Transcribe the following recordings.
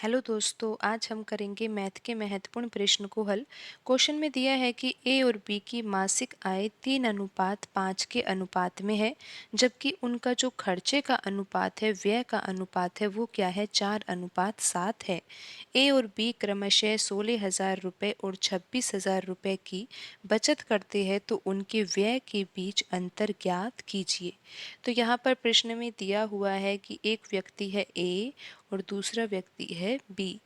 Hello दोस्तों, आज हम करेंगे मैथ के महत्वपूर्ण प्रश्न को हल। क्वेश्चन में दिया है कि ए और बी की मासिक आय 3:5 के अनुपात में है, जबकि उनका जो खर्चे का अनुपात है, व्यय का अनुपात है, वो क्या है? 4:7 है। ए और बी क्रमशः 16,000 रुपये और 26,000 रुपये की बचत करते हैं, तो उनके व्यय के बीच अंतर ज्ञात कीजिए। तो यहाँ पर प्रश्न में दिया हुआ है कि एक व्यक्ति है ए और दूसरा व्यक्ति है बी,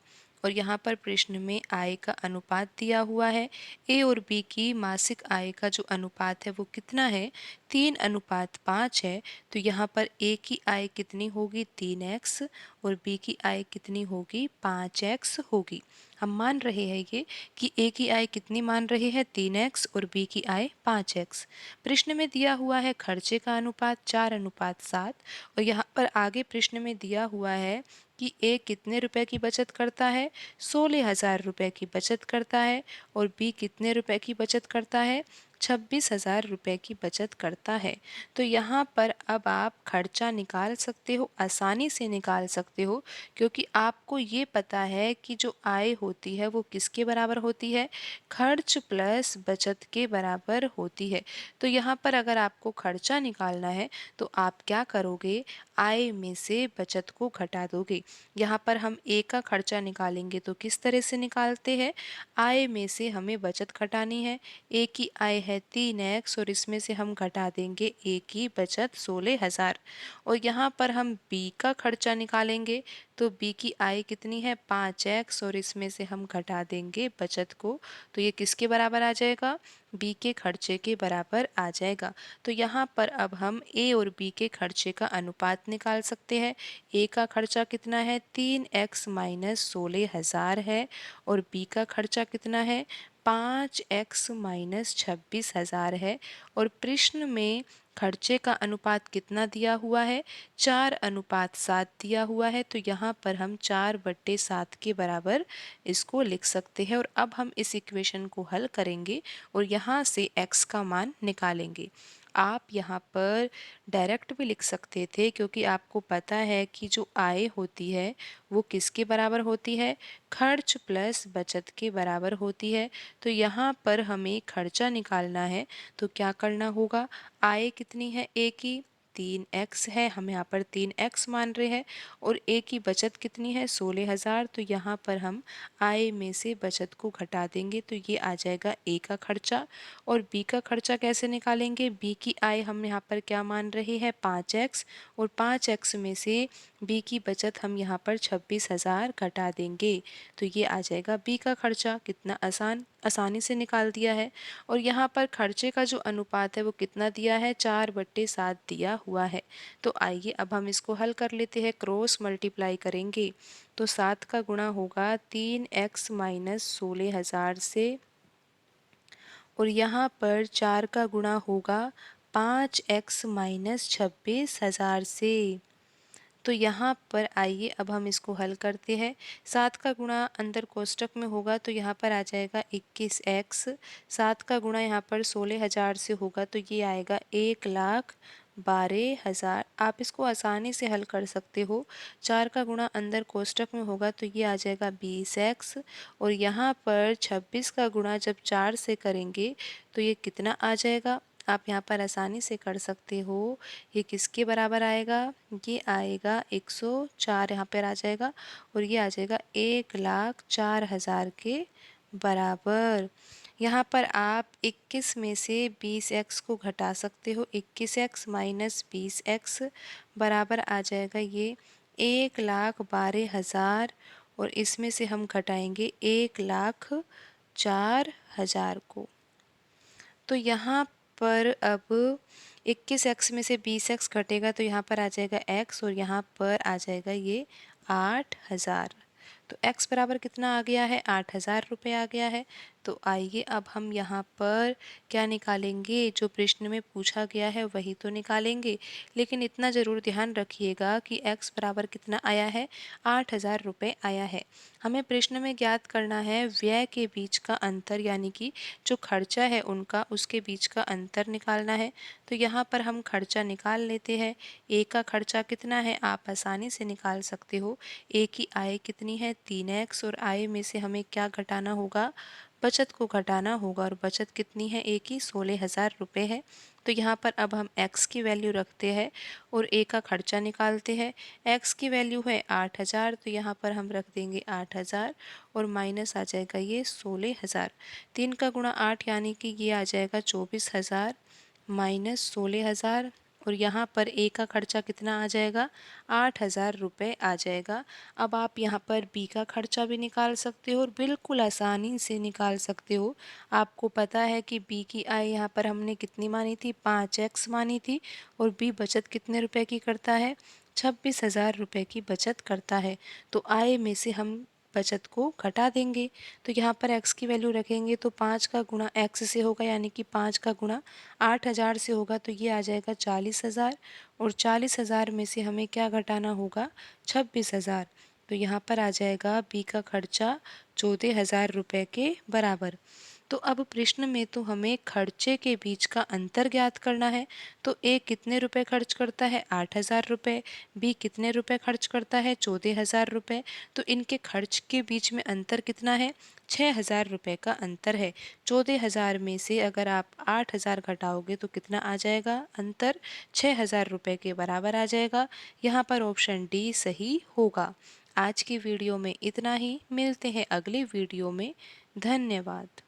और यहाँ पर प्रश्न में आय का अनुपात दिया हुआ है। ए और बी की मासिक आय का जो अनुपात है वो कितना है? 3:5 है। तो यहाँ पर ए की आय कितनी होगी? 3x, और बी की आय कितनी होगी? 5x होगी। हम मान रहे हैं ये कि ए की आय कितनी मान रहे हैं? 3x, और बी की आय 5x। प्रश्न में दिया हुआ है खर्चे का अनुपात 4:7, और यहाँ पर आगे प्रश्न में दिया हुआ है कि ए कितने रुपए की बचत करता है? 16,000 रुपये की बचत करता है, और बी कितने रुपए की बचत करता है? 26,000 रुपये की बचत करता है। तो यहाँ पर अब आप खर्चा निकाल सकते हो, आसानी से निकाल सकते हो, क्योंकि आपको ये पता है कि जो आय होती है वो किसके बराबर होती है? खर्च प्लस बचत के बराबर होती है। तो यहाँ पर अगर आपको खर्चा निकालना है तो आप क्या करोगे? आय में से बचत को घटा दोगे। यहाँ पर हम ए का खर्चा निकालेंगे तो किस तरह से निकालते हैं? आय में से हमें बचत घटानी है। ए की आय है 3x, और इसमें से हम घटा देंगे ए की बचत 16,000। और यहाँ पर हम बी का खर्चा निकालेंगे तो बी की आय कितनी है? 5x, और इसमें से हम घटा देंगे बचत को। तो ये किसके बराबर आ जाएगा? बी के खर्चे के बराबर आ जाएगा। तो यहाँ पर अब हम ए और बी के खर्चे का अनुपात निकाल सकते हैं। ए का खर्चा कितना है? 3x माइनस 16,000 है, और बी का खर्चा कितना है? 5x माइनस 26,000 है। और प्रश्न में खर्चे का अनुपात कितना दिया हुआ है? 4:7 दिया हुआ है। तो यहाँ पर हम 4/7 के बराबर इसको लिख सकते हैं, और अब हम इस इक्वेशन को हल करेंगे और यहाँ से x का मान निकालेंगे। आप यहाँ पर डायरेक्ट भी लिख सकते थे, क्योंकि आपको पता है कि जो आय होती है वो किसके बराबर होती है? खर्च प्लस बचत के बराबर होती है। तो यहाँ पर हमें खर्चा निकालना है, तो क्या करना होगा? आय कितनी है ए की? 3x है, हम यहाँ पर 3x मान रहे हैं, और ए की बचत कितनी है? 16,000। तो यहाँ पर हम आय में से बचत को घटा देंगे, तो ये आ जाएगा ए का खर्चा। और बी का खर्चा कैसे निकालेंगे? बी की आय हम यहाँ पर क्या मान रहे हैं? 5x, और 5x में से बी की बचत हम यहाँ पर 26,000 घटा देंगे, तो ये आ जाएगा बी का खर्चा। कितना आसानी से निकाल दिया है। और यहाँ पर खर्चे का जो अनुपात है वो कितना दिया है? 4/7 दिया हुआ है। तो आइए अब हम इसको हल कर लेते हैं। क्रॉस मल्टीप्लाई करेंगे तो 7 का गुणा होगा 3x माइनस 16,000 से, और यहाँ पर 4 का गुणा होगा 5x माइनस 26,000 से। तो यहाँ पर आइए अब हम इसको हल करते हैं। 7 का गुणा अंदर कोष्टक में होगा तो यहाँ पर आ जाएगा 21x। 7 का गुणा यहाँ पर 16,000 से होगा तो ये आएगा 1,12,000। आप इसको आसानी से हल कर सकते हो। 4 का गुणा अंदर कोष्टक में होगा तो ये आ जाएगा 20x, और यहाँ पर 26 का गुणा जब 4 से करेंगे तो ये कितना आ जाएगा? आप यहाँ पर आसानी से कर सकते हो। ये किसके बराबर आएगा? ये आएगा 104 यहाँ पर आ जाएगा, और ये आ जाएगा 1,04,000 के बराबर। यहाँ पर आप 21 में से 20x को घटा सकते हो। 21x माइनस 20x बराबर आ जाएगा ये 1,12,000, और इसमें से हम घटाएंगे 1,04,000 को। तो यहाँ पर अब 21x में से 20x घटेगा तो यहाँ पर आ जाएगा x, और यहाँ पर आ जाएगा ये 8,000। तो x बराबर कितना आ गया है? 8,000 रुपये आ गया है। तो आइए अब हम यहाँ पर क्या निकालेंगे? जो प्रश्न में पूछा गया है वही तो निकालेंगे, लेकिन इतना ज़रूर ध्यान रखिएगा कि x बराबर कितना आया है? 8,000 रुपये आया है। हमें प्रश्न में ज्ञात करना है व्यय के बीच का अंतर, यानी कि जो खर्चा है उनका उसके बीच का अंतर निकालना है। तो यहाँ पर हम खर्चा निकाल लेते हैं। ए का खर्चा कितना है? आप आसानी से निकाल सकते हो। ए की आय कितनी है? 3x और आय में से हमें क्या घटाना होगा, बचत को घटाना होगा। और बचत कितनी है, ए की 16,000 रुपये है। तो यहाँ पर अब हम x की वैल्यू रखते हैं और ए का खर्चा निकालते हैं। x की वैल्यू है 8,000, तो यहाँ पर हम रख देंगे 8,000 और माइनस आ जाएगा ये 16,000। 3 का गुणा 8 यानी कि ये आ जाएगा 24,000 माइनस 16,000। और यहाँ पर ए का खर्चा कितना आ जाएगा, 8,000 रुपये आ जाएगा। अब आप यहाँ पर बी का खर्चा भी निकाल सकते हो और बिल्कुल आसानी से निकाल सकते हो। आपको पता है कि बी की आय यहाँ पर हमने कितनी मानी थी, 5x मानी थी। और बी बचत कितने रुपए की करता है, 26,000 रुपये की बचत करता है। तो आय में से हम बचत को घटा देंगे। तो यहाँ पर x की वैल्यू रखेंगे तो 5 का गुणा x से होगा, यानी कि 5 का गुणा 8,000 से होगा, तो ये आ जाएगा 40,000। और 40,000 में से हमें क्या घटाना होगा, 26,000। तो यहाँ पर आ जाएगा बी का खर्चा 14,000 रुपये के बराबर। तो अब प्रश्न में तो हमें खर्चे के बीच का अंतर ज्ञात करना है। तो ए कितने रुपए खर्च करता है, 8,000 रुपये। बी कितने रुपए खर्च करता है, 14,000 रुपये। तो इनके खर्च के बीच में अंतर कितना है, 6,000 रुपये का अंतर है। 14,000 में से अगर आप 8,000 घटाओगे तो कितना आ जाएगा, अंतर 6,000 रुपये के बराबर आ जाएगा। यहाँ पर ऑप्शन डी सही होगा। आज की वीडियो में इतना ही, मिलते हैं अगली वीडियो में। धन्यवाद।